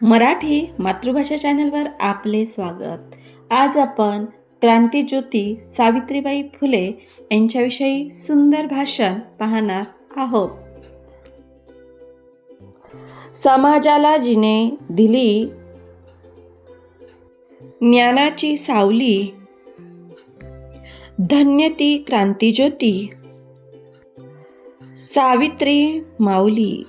मराठी मातृभाषा चॅनलवर आपले स्वागत. आज आपण क्रांतीज्योती सावित्रीबाई फुले यांच्याविषयी सुंदर भाषण पाहणार आहोत. समाजाला जिने दिली ज्ञानाची सावली, धन्य ती क्रांतीज्योती सावित्री माऊली.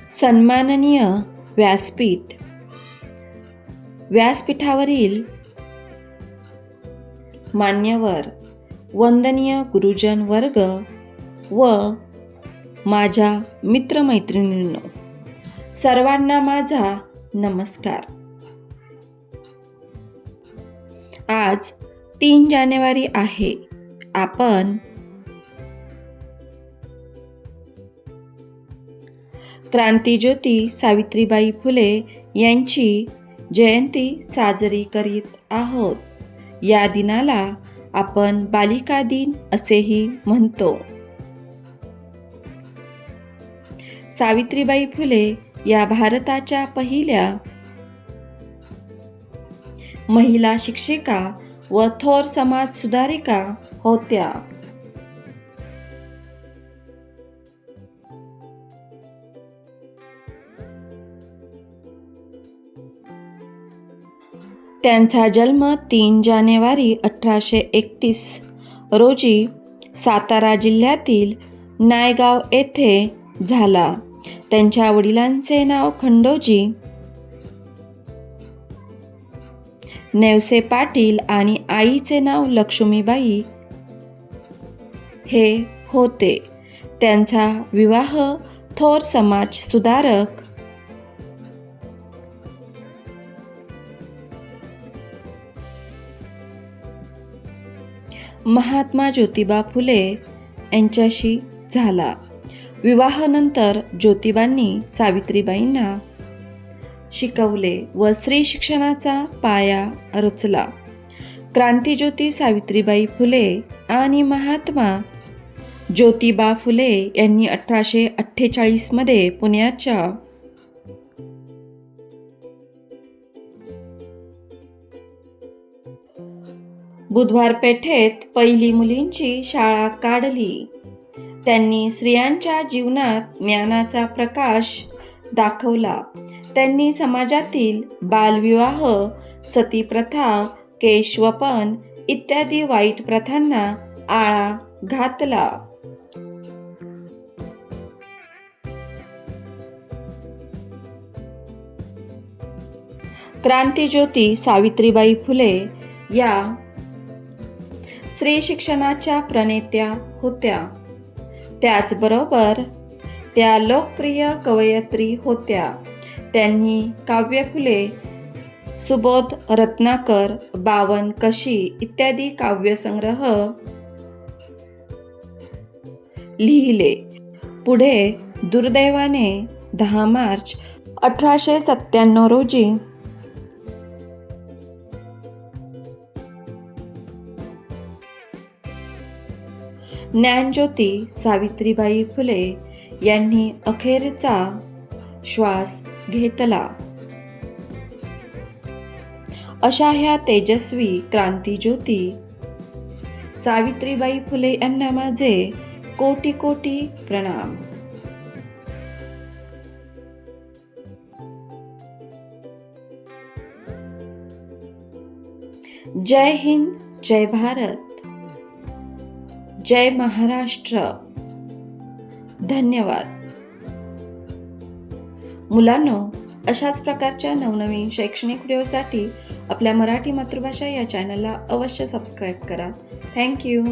सन्माननीय व्यासपीठ, व्यासपीठावरील मान्यवर, वंदनीय गुरुजन वर्ग व माझ्या मित्रमैत्रिणींनो, सर्वांना माझा नमस्कार. आज 3 जानेवारी आहे. आपण क्रांतीज्योती सावित्रीबाई फुले यांची जयंती साजरी करीत आहोत. या दिनाला आपण बालिका दिन असेही म्हणतो. सावित्रीबाई फुले या भारताच्या पहिल्या महिला शिक्षिका व थोर समाज सुधारिका होत्या. त्यांचा जन्म 3 जानेवारी 1831 रोजी सातारा जिल्ह्यातील नायगाव येथे झाला. त्यांच्या वडिलांचे नाव खंडोजी नेवसे पाटील आणि आईचे नाव लक्ष्मीबाई हे होते. त्यांचा विवाह थोर समाज सुधारक महात्मा ज्योतिबा फुले यांच्याशी झाला. विवाहानंतर ज्योतिबांनी सावित्रीबाईंना शिकवले व स्त्री शिक्षणाचा पाया रचला. क्रांतीज्योती सावित्रीबाई फुले आणि महात्मा ज्योतिबा फुले यांनी 1848 मध्ये पुण्याच्या बुधवार पेठेत पहिली मुलींची शाळा काढली. त्यांनी स्त्रियांच्या जीवनात ज्ञानाचा प्रकाश दाखवला. त्यांनी समाजातील बालविवाह, सतीप्रथा, केशवपन इत्यादी वाईट प्रथांना आळा घातला. क्रांतीज्योती सावित्रीबाई फुले या स्त्री शिक्षणाच्या प्रणेत्या होत्या. त्याचबरोबर त्या लोकप्रिय कवयित्री होत्या. त्यांनी काव्यफुले, सुबोध रत्नाकर, 52 कशी इत्यादी काव्यसंग्रह लिहिले. पुढे दुर्दैवाने 10 मार्च 1897 रोजी ज्ञानज्योती सावित्रीबाई फुले यांनी अखेरचा श्वास घेतला. अशा ह्या तेजस्वी क्रांतीज्योती सावित्रीबाई फुले यांना माझे कोटी कोटी प्रणाम. जय हिंद, जय भारत, जय महाराष्ट्र. धन्यवाद. मुलांनो, अशाच प्रकारच्या नवनवीन शैक्षणिक व्हिडिओसाठी आपल्या मराठी मातृभाषा या चॅनलला अवश्य सबस्क्राईब करा. थँक्यू.